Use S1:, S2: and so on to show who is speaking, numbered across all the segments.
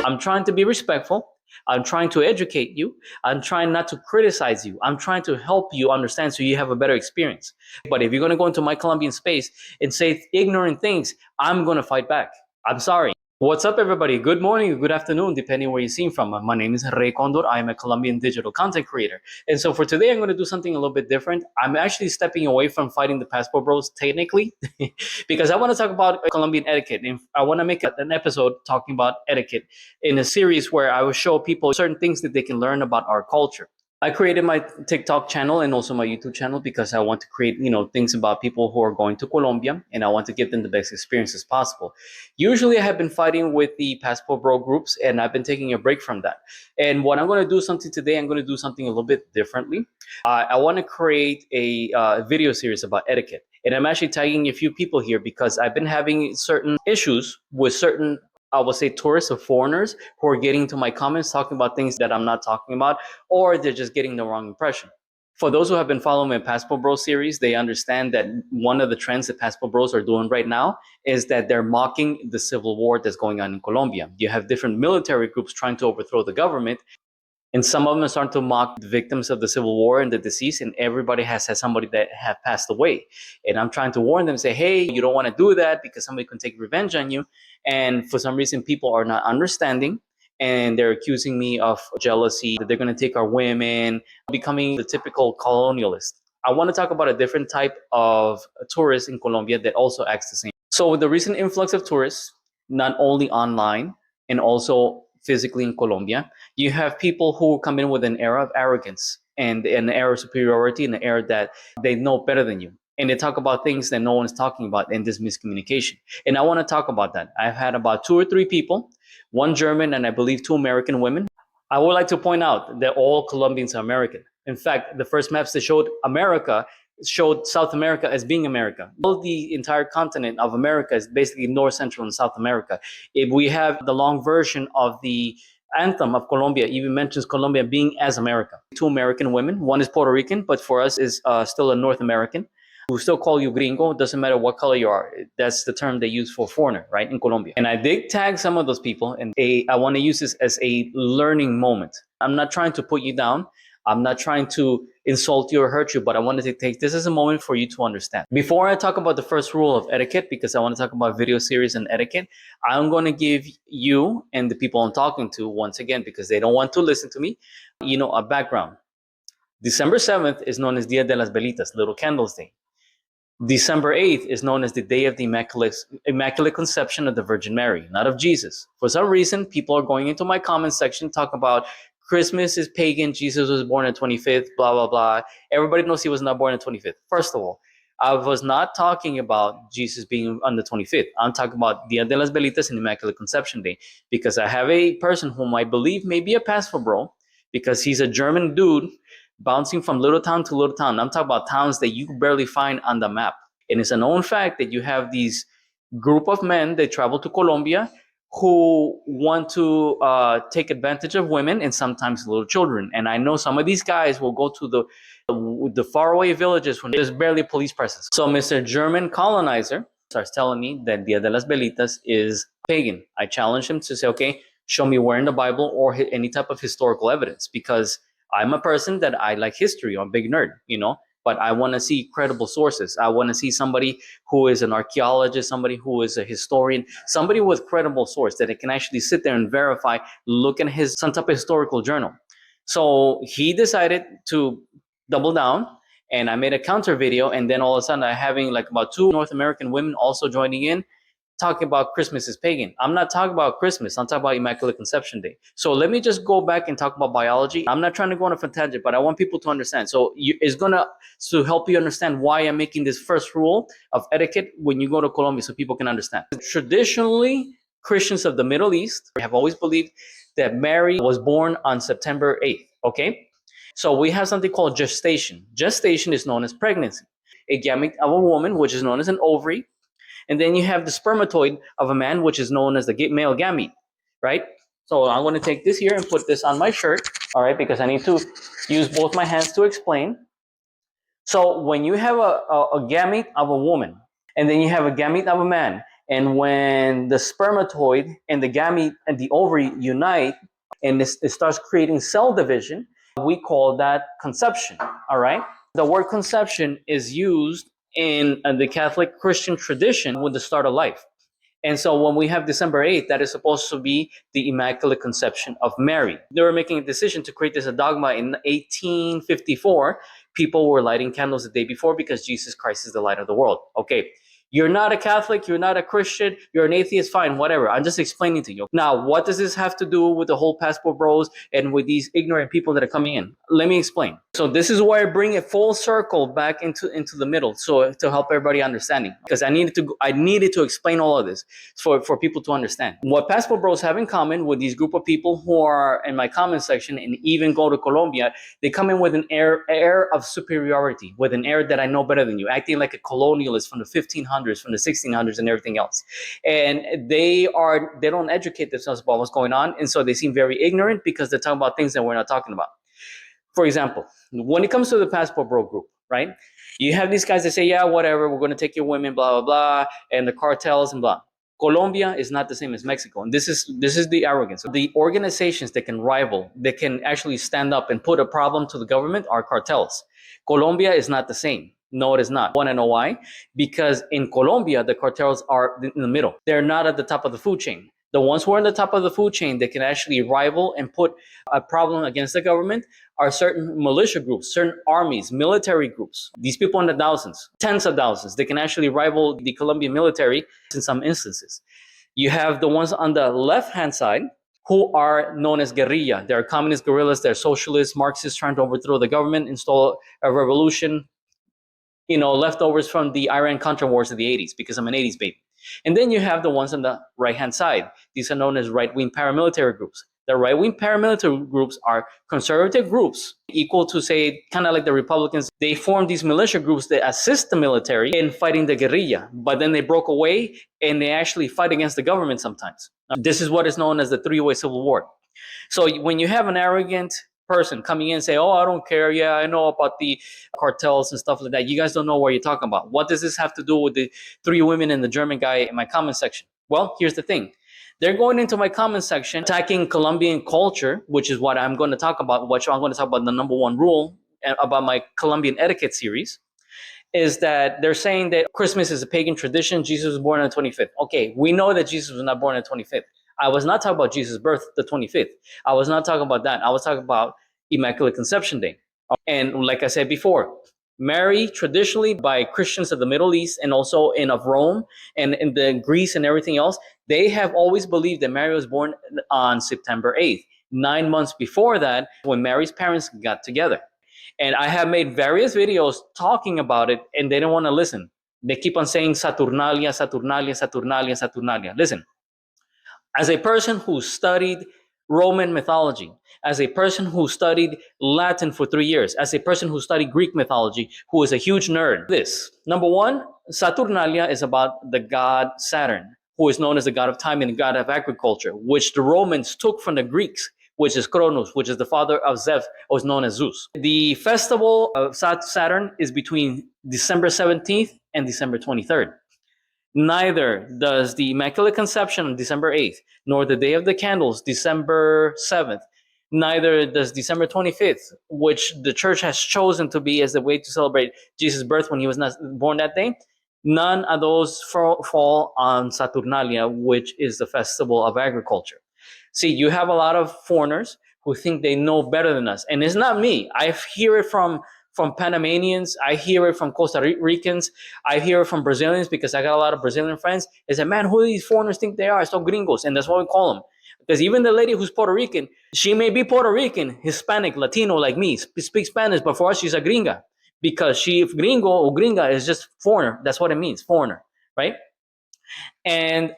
S1: I'm trying to be respectful. I'm trying to educate you. I'm trying not to criticize you. I'm trying to help you understand so you have a better experience. But if you're going to go into my Colombian space and say ignorant things, I'm going to fight back. I'm sorry. What's up, everybody? Good morning or good afternoon, depending where you're seeing from. My name is Rey Condor. I'm a Colombian digital content creator. And so for today, I'm going to do something a little bit different. I'm actually stepping away from fighting the passport bros technically because I want to talk about Colombian etiquette. And I want to make an episode talking about etiquette in a series where I will show people certain things that they can learn about our culture. I created my TikTok channel and also my YouTube channel because I want to create, things about people who are going to Colombia, and I want to give them the best experiences possible. Usually I have been fighting with the Passport Bro groups, and I've been taking a break from that. And what I'm going to do something today, I'm going to do something a little bit differently. I want to create a video series about etiquette. And I'm actually tagging a few people here because I've been having certain issues with certain, I will say, tourists or foreigners who are getting into my comments talking about things that I'm not talking about, or they're just getting the wrong impression. For those who have been following my Passport Bros series, they understand that one of the trends that Passport Bros are doing right now is that they're mocking the civil war that's going on in Colombia. You have different military groups trying to overthrow the government, and some of them are starting to mock the victims of the civil war and the deceased, and everybody has had somebody that have passed away. And I'm trying to warn them, say, hey, you don't want to do that because somebody can take revenge on you. And for some reason, people are not understanding, and they're accusing me of jealousy, that they're going to take our women, becoming the typical colonialist. I want to talk about a different type of tourist in Colombia that also acts the same. So with the recent influx of tourists, not only online and also physically in Colombia, you have people who come in with an air of arrogance and an air of superiority and an air that they know better than you. And they talk about things that no one is talking about in this miscommunication. And I want to talk about that. I've had about 2 or 3 people, one German and I believe 2 American women. I would like to point out that all Colombians are American. In fact, the first maps that showed America showed South America as being America. All the entire continent of America is basically North, Central, and South America. If we have the long version of the anthem of Colombia, even mentions Colombia being as America. 2 American women, one is Puerto Rican, but for us is still a North American. We still call you gringo, doesn't matter what color you are. That's the term they use for foreigner, right, in Colombia. And I did tag some of those people, and I want to use this as a learning moment. I'm not trying to put you down. I'm not trying to insult you or hurt you, but I wanted to take this as a moment for you to understand. Before I talk about the first rule of etiquette, because I want to talk about video series and etiquette, I'm going to give you and the people I'm talking to, once again, because they don't want to listen to me, a background. December 7th is known as Dia de las Velitas, Little Candles Day. December 8th is known as the Day of the Immaculate Conception of the Virgin Mary, not of Jesus. For some reason, people are going into my comment section talking about Christmas is pagan, Jesus was born on 25th, blah, blah, blah. Everybody knows he was not born on 25th. First of all, I was not talking about Jesus being on the 25th. I'm talking about Dia de las Velitas and Immaculate Conception Day, because I have a person whom I believe may be a passport bro, because he's a German dude bouncing from little town to little town. I'm talking about towns that you barely find on the map. And it's a known fact that you have these group of men that travel to Colombia who want to take advantage of women and sometimes little children. And I know some of these guys will go to the faraway villages when there's barely police presence. So Mr. German colonizer starts telling me that Dia de las Velitas is pagan. I challenge him to say, okay, show me where in the Bible or any type of historical evidence, because I'm a person that I like history. I'm a big nerd, but I want to see credible sources. I want to see somebody who is an archaeologist, somebody who is a historian, somebody with credible source that it can actually sit there and verify, look at some type of historical journal. So he decided to double down, and I made a counter video, and then all of a sudden I'm having like about 2 North American women also joining in, talking about Christmas is pagan. I'm not talking about Christmas. I'm talking about Immaculate Conception Day. So let me just go back and talk about biology. I'm not trying to go on a tangent, but I want people to understand. So it's going to help you understand why I'm making this first rule of etiquette when you go to Colombia, so people can understand. Traditionally, Christians of the Middle East have always believed that Mary was born on September 8th, okay? So we have something called gestation. Gestation is known as pregnancy. A gamete of a woman, which is known as an ovary, and then you have the spermatoid of a man, which is known as the male gamete, right? So I'm going to take this here and put this on my shirt, all right, because I need to use both my hands to explain. So when you have a gamete of a woman, and then you have a gamete of a man, And when the spermatoid and the gamete and the ovary unite and it starts creating cell division, we call that conception. All right. The word conception is used in the Catholic Christian tradition with the start of life. And so when we have December 8th, that is supposed to be the Immaculate Conception of Mary. They were making a decision to create this a dogma in 1854. People were lighting candles the day before because Jesus Christ is the light of the world. Okay. You're not a Catholic, you're not a Christian, you're an atheist, fine, whatever. I'm just explaining to you. Now, what does this have to do with the whole passport bros and with these ignorant people that are coming in? Let me explain. So this is where I bring it full circle back into the middle, so to help everybody understanding. Because I needed to explain all of this for people to understand. What passport bros have in common with these group of people who are in my comment section and even go to Colombia, they come in with an air of superiority, with an air that I know better than you, acting like a colonialist from the 1500s, from the 1600s, and everything else. And they don't educate themselves about what's going on, and so they seem very ignorant because they're talking about things that we're not talking about. For example, when it comes to the passport bro group, right? You have these guys that say, yeah, whatever, we're going to take your women, blah, blah, blah, and the cartels and blah. Colombia is not the same as Mexico. And this is the arrogance. The organizations that can rival, that can actually stand up and put a problem to the government are cartels. Colombia is not the same. No, it is not. Want to know why? Because in Colombia, the cartels are in the middle. They're not at the top of the food chain. The ones who are in the top of the food chain that can actually rival and put a problem against the government are certain militia groups, certain armies, military groups. These people in the thousands, tens of thousands, they can actually rival the Colombian military in some instances. You have the ones on the left-hand side who are known as guerrilla. They're communist guerrillas, they're socialists, Marxists trying to overthrow the government, install a revolution, leftovers from the Iran-Contra wars of the 80s, because I'm an 80s baby. And then you have the ones on the right-hand side. These are known as right-wing paramilitary groups. The right-wing paramilitary groups are conservative groups, equal to, say, kind of like the Republicans. They form these militia groups that assist the military in fighting the guerrilla, but then they broke away and they actually fight against the government sometimes. This is what is known as the three-way civil war. So when you have an arrogant person coming in and say, oh, I don't care. Yeah, I know about the cartels and stuff like that. You guys don't know what you're talking about. What does this have to do with the three women and the German guy in my comment section? Well, here's the thing. They're going into my comment section, attacking Colombian culture, which is what I'm going to talk about, which I'm going to talk about the number one rule about my Colombian etiquette series, is that they're saying that Christmas is a pagan tradition. Jesus was born on the 25th. Okay, we know that Jesus was not born on the 25th. I was not talking about Jesus' birth, the 25th. I was not talking about that. I was talking about Immaculate Conception Day. And like I said before, Mary, traditionally by Christians of the Middle East and also of Rome and in the Greece and everything else, they have always believed that Mary was born on September 8th. 9 months before that, when Mary's parents got together. And I have made various videos talking about it, and they don't want to listen. They keep on saying Saturnalia, Saturnalia, Saturnalia, Saturnalia. Listen. As a person who studied Roman mythology, as a person who studied Latin for 3 years, as a person who studied Greek mythology, who is a huge nerd, this. Number one, Saturnalia is about the god Saturn, who is known as the god of time and the god of agriculture, which the Romans took from the Greeks, which is Cronus, which is the father of Zeus, or is known as Zeus. The festival of Saturn is between December 17th and December 23rd. Neither does the Immaculate Conception on December 8th, nor the Day of the Candles, December 7th. Neither does December 25th, which the church has chosen to be as the way to celebrate Jesus' birth when he was not born that day. None of those fall on Saturnalia, which is the festival of agriculture. See, you have a lot of foreigners who think they know better than us. And it's not me. I hear it from Panamanians. I hear it from Costa Ricans. I hear it from Brazilians because I got a lot of Brazilian friends. They say, man, who do these foreigners think they are? So gringos. And that's what we call them. Because even the lady who's Puerto Rican, she may be Puerto Rican, Hispanic, Latino like me, speaks Spanish, but for us, she's a gringa. Because if gringo or gringa is just foreigner. That's what it means, foreigner, right? And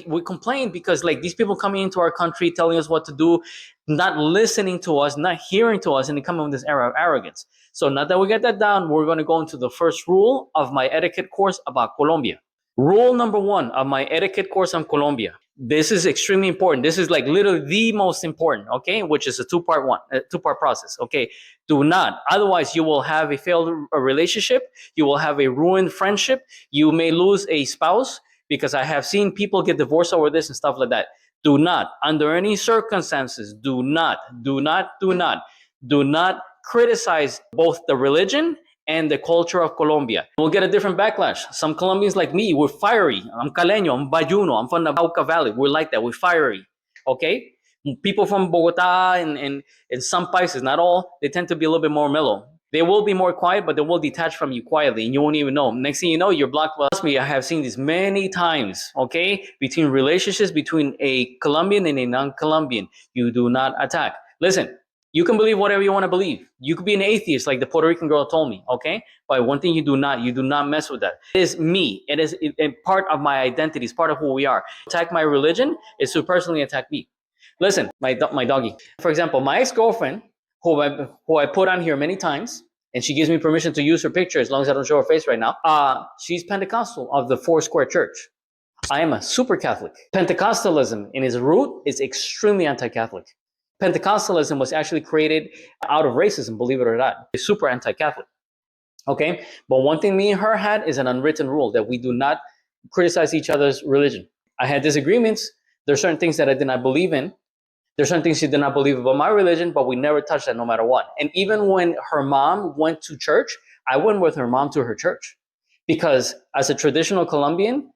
S1: we complain because like these people coming into our country, telling us what to do, not listening to us, not hearing to us, and they come in with this era of arrogance. So now that we get that down, we're going to go into the first rule of my etiquette course about Colombia. Rule number one of my etiquette course on Colombia. This is extremely important. This is like literally the most important, okay? Which is a two-part process, okay? Do not. Otherwise, you will have a failed relationship. You will have a ruined friendship. You may lose a spouse. because I have seen people get divorced over this and stuff like that. Do not, under any circumstances, do not criticize both the religion and the culture of Colombia. We'll get a different backlash. Some Colombians like me, we're fiery. I'm Caleño, I'm Bayuno, I'm from the Bauca Valley. We're like that, we're fiery, okay? People from Bogota and some países, not all, they tend to be a little bit more mellow. They will be more quiet, but they will detach from you quietly, and you won't even know. Next thing you know, you're blocked. Trust me, I have seen this many times, okay? Between relationships between a Colombian and a non-Colombian. You do not attack. Listen, you can believe whatever you want to believe. You could be an atheist, like the Puerto Rican girl told me, okay? But one thing you do not mess with that. It is me. It is part of my identity. It's part of who we are. Attack my religion is to personally attack me. Listen, my doggy. For example, my ex-girlfriend, who I put on here many times, and she gives me permission to use her picture as long as I don't show her face right now. She's Pentecostal of the Four Square Church. I am a super Catholic. Pentecostalism in its root is extremely anti-Catholic. Pentecostalism was actually created out of racism, believe it or not. It's super anti-Catholic. Okay? But one thing me and her had is an unwritten rule that we do not criticize each other's religion. I had disagreements. There are certain things that I did not believe in. There's certain things she did not believe about my religion, but we never touched that no matter what. And even when her mom went to church, I went with her mom to her church. Because as a traditional Colombian,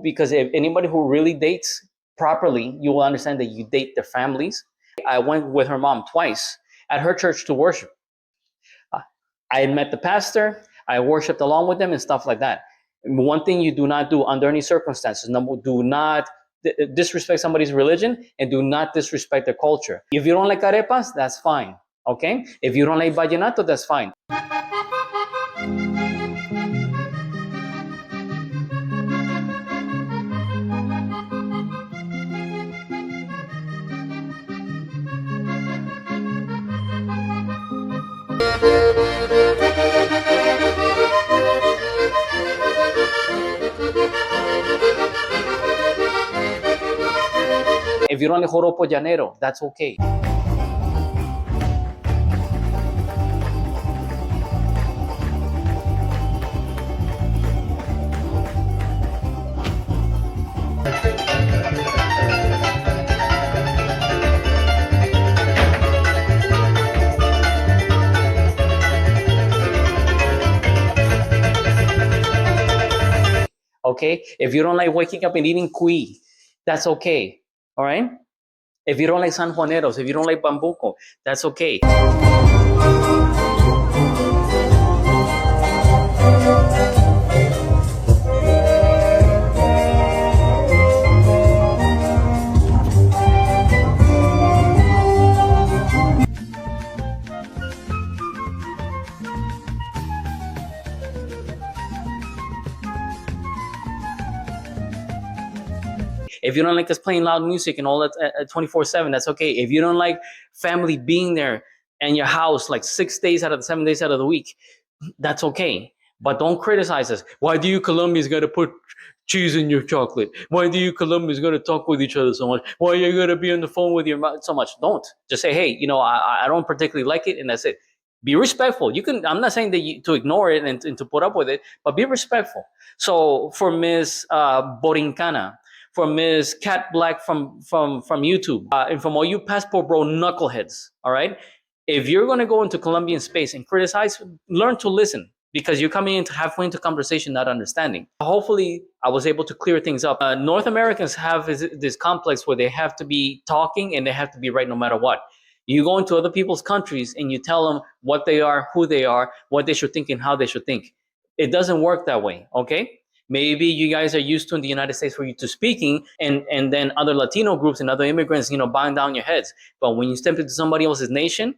S1: because if anybody who really dates properly, you will understand that you date their families. I went with her mom twice at her church to worship. I had met the pastor, I worshiped along with them and stuff like that. One thing you do not do under any circumstances, do not disrespect somebody's religion and do not disrespect their culture. If you don't like arepas, that's fine, okay? If you don't like vallenato, that's fine. If you don't like joropo llanero, that's okay. Okay? If you don't like waking up and eating cuy, that's okay. All right? If you don't like sanjuaneros, if you don't like bambuco, that's okay. If you don't like us playing loud music and all that 24/7, that's okay. If you don't like family being there in your house like 6 days out of the 7 days out of the week, that's okay. But don't criticize us. Why do you Colombians got to put cheese in your chocolate? Why do you Colombians got to talk with each other so much? Why are you going to be on the phone with your mouth so much? Don't. Just say, hey, I don't particularly like it, and that's it. Be respectful. You can. I'm not saying that to ignore it and to put up with it, but be respectful. So for Ms. Borincana, for Ms. Cat Black from YouTube, and from all you passport bro knuckleheads, all right? If you're going to go into Colombian space and criticize, learn to listen, because you're coming into halfway into conversation, not understanding. Hopefully, I was able to clear things up. North Americans have this complex where they have to be talking and they have to be right no matter what. You go into other people's countries and you tell them what they are, who they are, what they should think, and how they should think. It doesn't work that way, okay? Maybe you guys are used to in the United States for you to speaking, and then other Latino groups and other immigrants, bowing down your heads. But when you step into somebody else's nation,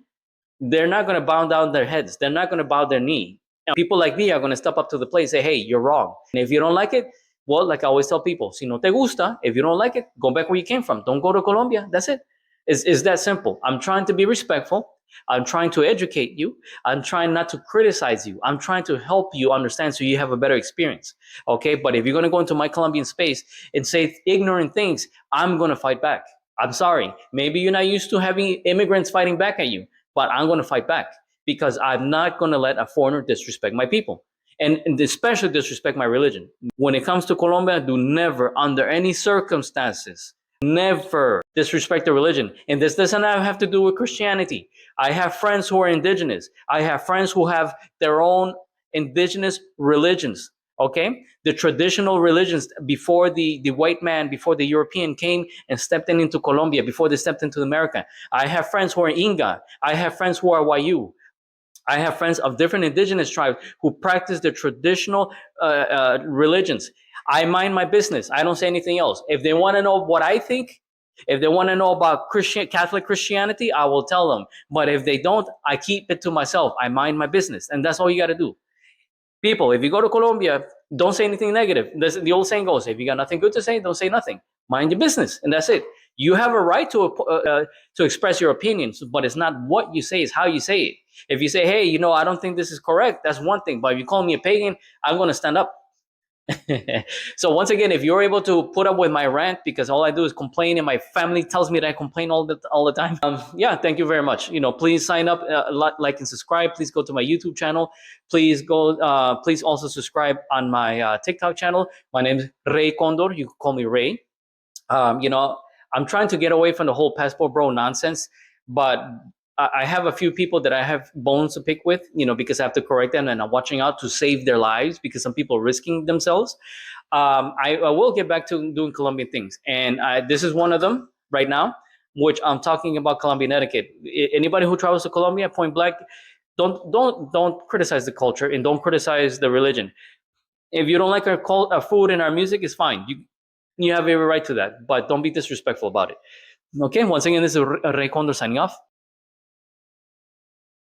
S1: they're not going to bow down their heads. They're not going to bow their knee. And people like me are going to step up to the plate and say, hey, you're wrong. And if you don't like it, well, like I always tell people, si no te gusta, if you don't like it, go back where you came from. Don't go to Colombia. That's it. It's that simple. I'm trying to be respectful. I'm trying to educate you. I'm trying not to criticize you. I'm trying to help you understand so you have a better experience. Okay? But if you're going to go into my Colombian space and say ignorant things, I'm going to fight back. I'm sorry. Maybe you're not used to having immigrants fighting back at you, but I'm going to fight back, because I'm not going to let a foreigner disrespect my people. and especially disrespect my religion. When it comes to Colombia, do never, under any circumstances, never disrespect the religion. And this doesn't have to do with Christianity. I have friends who are indigenous. I have friends who have their own indigenous religions. Okay, the traditional religions before the white man, before the European came and stepped into Colombia, before they stepped into America. I have friends who are Inga. I have friends who are Wayu. I have friends of different indigenous tribes who practice the traditional religions. I mind my business. I don't say anything else. If they want to know what I think, if they want to know about Catholic Christianity, I will tell them. But if they don't, I keep it to myself. I mind my business, and that's all you got to do. People, if you go to Colombia, don't say anything negative. The old saying goes, if you got nothing good to say, don't say nothing. Mind your business, and that's it. You have a right to express your opinions, but it's not what you say, it's how you say it. If you say, hey, I don't think this is correct, that's one thing. But if you call me a pagan, I'm going to stand up. So once again, if you're able to put up with my rant, because all I do is complain and my family tells me that I complain all the time, yeah, thank you very much. Please sign up, like and subscribe. Please go to my YouTube channel. Please please also subscribe on my TikTok channel. My name is Ray Condor. You can call me Ray. I'm trying to get away from the whole passport bro nonsense, but I have a few people that I have bones to pick with, because I have to correct them, and I'm watching out to save their lives because some people are risking themselves. I will get back to doing Colombian things, and this is one of them right now, which I'm talking about Colombian etiquette. Anybody who travels to Colombia, point blank, don't criticize the culture and don't criticize the religion. If you don't like our food and our music, it's fine. You have every right to that, but don't be disrespectful about it. Okay, once again, this is Ray Condor signing off.